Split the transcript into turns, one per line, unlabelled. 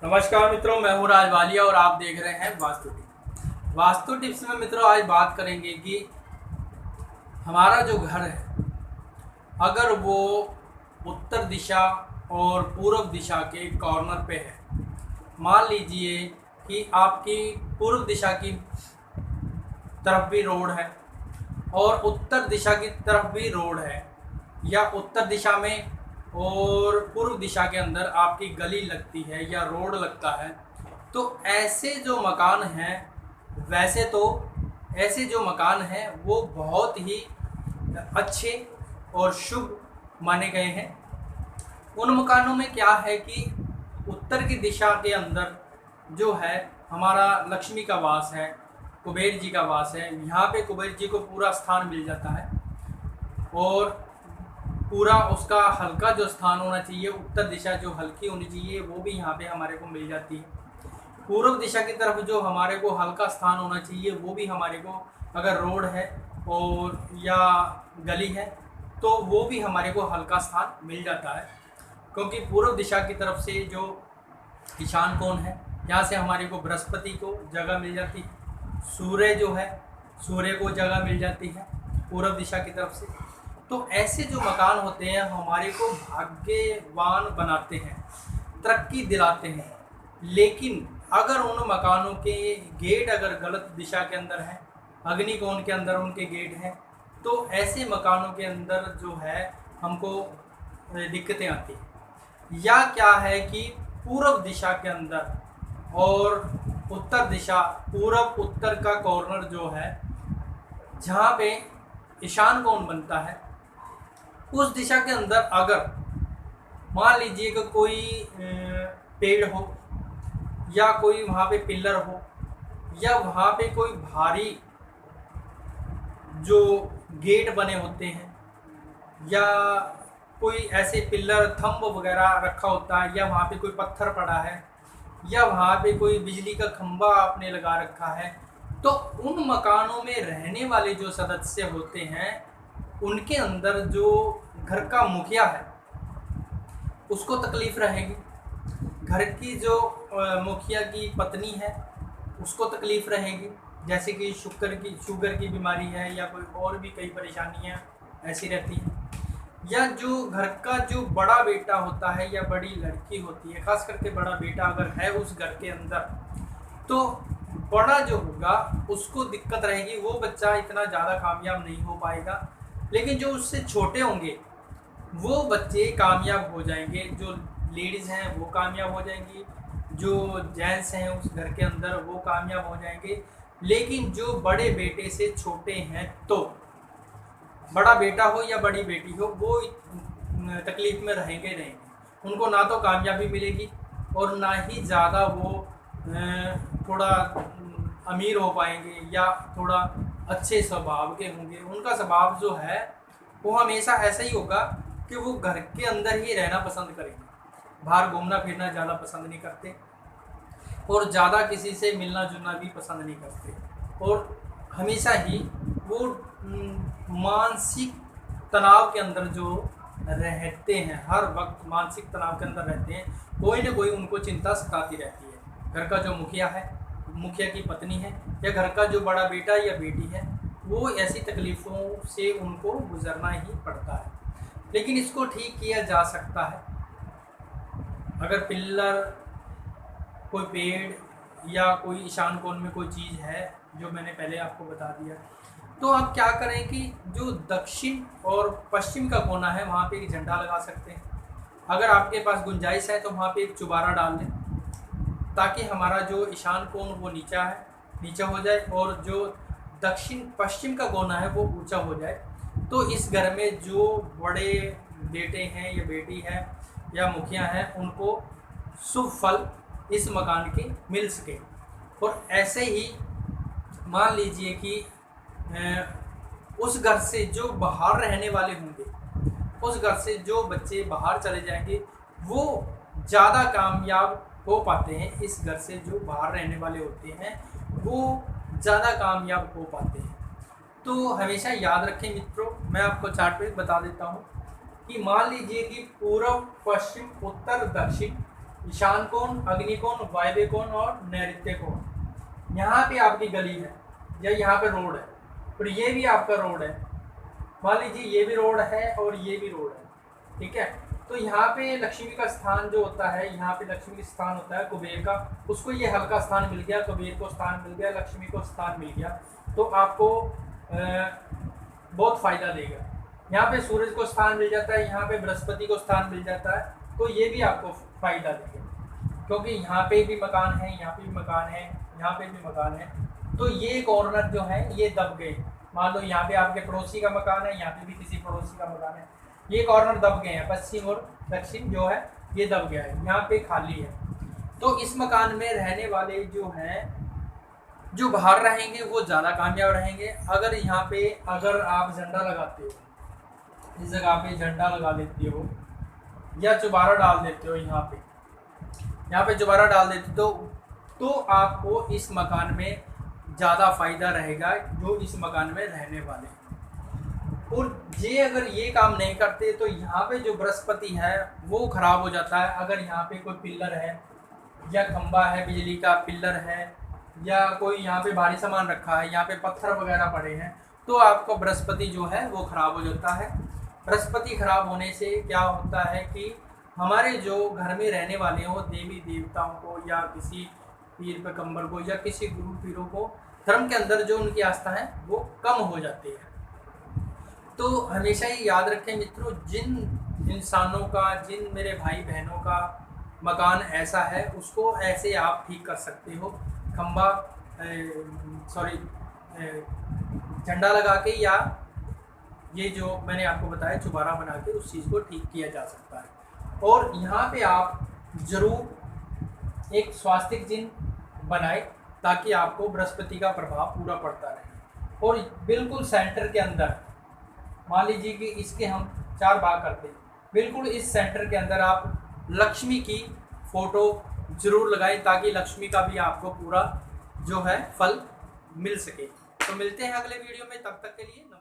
नमस्कार मित्रों, मैं हूँ राज वालिया और आप देख रहे हैं वास्तु टिप्स। वास्तु टिप्स में मित्रों आज बात करेंगे कि हमारा जो घर है अगर वो उत्तर दिशा और पूर्व दिशा के कॉर्नर पे है। मान लीजिए कि आपकी पूर्व दिशा की तरफ भी रोड है और उत्तर दिशा की तरफ भी रोड है, या उत्तर दिशा में और पूर्व दिशा के अंदर आपकी गली लगती है या रोड लगता है, तो ऐसे जो मकान हैं वैसे तो ऐसे जो मकान हैं वो बहुत ही अच्छे और शुभ माने गए हैं। उन मकानों में क्या है कि उत्तर की दिशा के अंदर जो है हमारा लक्ष्मी का वास है, कुबेर जी का वास है। यहाँ पे कुबेर जी को पूरा स्थान मिल जाता है और पूरा उसका हल्का जो स्थान होना चाहिए, उत्तर दिशा जो हल्की होनी चाहिए वो भी यहाँ पे हमारे को मिल जाती है। पूर्व दिशा की तरफ जो हमारे को हल्का स्थान होना चाहिए वो भी हमारे को, अगर रोड है और या गली है तो वो भी हमारे को हल्का स्थान मिल जाता है। क्योंकि पूर्व दिशा की तरफ से जो ईशान कोण है यहाँ से हमारे को बृहस्पति को जगह मिल जाती है, सूर्य जो है सूर्य को जगह मिल जाती है पूर्व दिशा की तरफ से। तो ऐसे जो मकान होते हैं हमारे को भाग्यवान बनाते हैं, तरक्की दिलाते हैं। लेकिन अगर उन मकानों के गेट अगर गलत दिशा के अंदर हैं, अग्निकोण के अंदर उनके गेट हैं, तो ऐसे मकानों के अंदर जो है हमको दिक्कतें आती हैं। या क्या है कि पूर्व दिशा के अंदर और उत्तर दिशा, पूर्व उत्तर का कॉर्नर जो है जहाँ पे ईशान कोण बनता है, उस दिशा के अंदर अगर मान लीजिए कि कोई पेड़ हो या कोई वहाँ पे पिलर हो या वहाँ पे कोई भारी जो गेट बने होते हैं या कोई ऐसे पिलर थंब वगैरह रखा होता है, या वहाँ पे कोई पत्थर पड़ा है या वहाँ पे कोई बिजली का खंभा आपने लगा रखा है, तो उन मकानों में रहने वाले जो सदस्य होते हैं उनके अंदर जो घर का मुखिया है उसको तकलीफ रहेगी। घर की जो मुखिया की पत्नी है उसको तकलीफ रहेगी, जैसे कि शुगर की बीमारी है या कोई और भी कई परेशानियां ऐसी रहती हैं। या जो घर का जो बड़ा बेटा होता है या बड़ी लड़की होती है, खास करके बड़ा बेटा अगर है उस घर के अंदर, तो बड़ा जो होगा उसको दिक्कत रहेगी, वो बच्चा इतना ज़्यादा कामयाब नहीं हो पाएगा। लेकिन जो उससे छोटे होंगे वो बच्चे कामयाब हो जाएंगे, जो लेडीज़ हैं वो कामयाब हो जाएंगी, जो जेंट्स हैं उस घर के अंदर वो कामयाब हो जाएंगे। लेकिन जो बड़े बेटे से छोटे हैं, तो बड़ा बेटा हो या बड़ी बेटी हो, वो तकलीफ़ में रहेंगे। उनको ना तो कामयाबी मिलेगी और ना ही ज़्यादा वो थोड़ा अमीर हो पाएंगे या थोड़ा अच्छे स्वभाव के होंगे। उनका स्वभाव जो है वो हमेशा ऐसा ही होगा कि वो घर के अंदर ही रहना पसंद करेंगे, बाहर घूमना फिरना ज़्यादा पसंद नहीं करते और ज़्यादा किसी से मिलना जुलना भी पसंद नहीं करते। और हमेशा ही वो मानसिक तनाव के अंदर जो रहते हैं, हर वक्त मानसिक तनाव के अंदर रहते हैं, कोई ना कोई उनको चिंता सताती रहती है। घर का जो मुखिया है, मुखिया की पत्नी है या घर का जो बड़ा बेटा या बेटी है, वो ऐसी तकलीफ़ों से उनको गुजरना ही पड़ता है। लेकिन इसको ठीक किया जा सकता है। अगर पिल्लर, कोई पेड़ या कोई ईशान कोण में कोई चीज़ है जो मैंने पहले आपको बता दिया, तो आप क्या करें कि जो दक्षिण और पश्चिम का कोना है वहाँ पे एक झंडा लगा सकते हैं। अगर आपके पास गुंजाइश है तो वहाँ पे एक चुबारा डाल दें, ताकि हमारा जो ईशान कोण वो नीचा हो जाए और जो दक्षिण पश्चिम का कोना है वो ऊंचा हो जाए। तो इस घर में जो बड़े बेटे हैं या बेटी है या मुखिया हैं उनको शुभ फल इस मकान के मिल सके। और ऐसे ही मान लीजिए कि उस घर से जो बाहर रहने वाले होंगे, उस घर से जो बच्चे बाहर चले जाएंगे वो ज़्यादा कामयाब हो पाते हैं। इस घर से जो बाहर रहने वाले होते हैं वो ज़्यादा कामयाब हो पाते हैं। तो हमेशा याद रखें मित्रों, मैं आपको चार्ट पे बता देता हूँ कि मान लीजिए कि पूर्व, पश्चिम, उत्तर, दक्षिण ईशान कोण, अग्नि कोण, वायव्य कोण और नैऋत्य कोण। यहाँ पे आपकी गली है या यहाँ पे रोड है और ये भी आपका रोड है, मान लीजिए ये भी रोड है और ये भी रोड है, ठीक है। तो यहाँ पे लक्ष्मी का स्थान जो होता है, यहाँ पे लक्ष्मी का स्थान होता है कुबेर का, उसको ये हल्का स्थान मिल गया, कुबेर को स्थान मिल गया, लक्ष्मी को स्थान मिल गया, तो आपको बहुत फायदा देगा। यहाँ पे सूरज को स्थान मिल जाता है, यहाँ पे बृहस्पति को स्थान मिल जाता है, तो ये भी आपको फायदा देगा, क्योंकि यहाँ पे भी मकान है, यहाँ पे भी मकान है, यहाँ पे भी मकान है, तो ये कॉर्नर जो है ये दब गए। मान लो यहाँ पे आपके पड़ोसी का मकान है, यहाँ पे भी किसी पड़ोसी का मकान है, ये कॉर्नर दब गए हैं, पश्चिम और दक्षिण जो है ये दब गया है, यहाँ पे खाली है। तो इस मकान में रहने वाले जो हैं, जो बाहर रहेंगे वो ज़्यादा कामयाब रहेंगे। अगर यहाँ पे अगर आप झंडा लगाते हो, इस जगह पे झंडा लगा देते हो या चुबारा डाल देते हो, यहाँ पे चुबारा डाल देते हो, तो आपको इस मकान में ज़्यादा फायदा रहेगा जो इस मकान में रहने वाले हैं। और ये अगर ये काम नहीं करते तो यहाँ पे जो बृहस्पति है वो खराब हो जाता है। अगर यहाँ पे कोई पिल्लर है या खंबा है, बिजली का पिल्लर है, या कोई यहाँ पे भारी सामान रखा है, यहाँ पे पत्थर वगैरह पड़े हैं, तो आपको बृहस्पति जो है वो खराब हो जाता है। बृहस्पति खराब होने से क्या होता है कि हमारे जो घर में रहने वाले हो देवी देवताओं को या किसी पीर पैगंबर को या किसी गुरु पीरों को, धर्म के अंदर जो उनकी आस्था है वो कम हो जाती है। तो हमेशा ही याद रखें मित्रों, जिन इंसानों का, जिन मेरे भाई बहनों का मकान ऐसा है उसको ऐसे आप ठीक कर सकते हो, खंबा झंडा लगा के, या ये जो मैंने आपको बताया चुबारा बना के उस चीज़ को ठीक किया जा सकता है। और यहाँ पे आप ज़रूर एक स्वास्तिक चिन्ह बनाए ताकि आपको बृहस्पति का प्रभाव पूरा पड़ता रहे। और बिल्कुल सेंटर के अंदर, मान लीजिए कि इसके हम 4 भाग करते हैं, बिल्कुल इस सेंटर के अंदर आप लक्ष्मी की फ़ोटो ज़रूर लगाएं ताकि लक्ष्मी का भी आपको पूरा जो है फल मिल सके। तो मिलते हैं अगले वीडियो में, तब तक के लिए नमस्कार।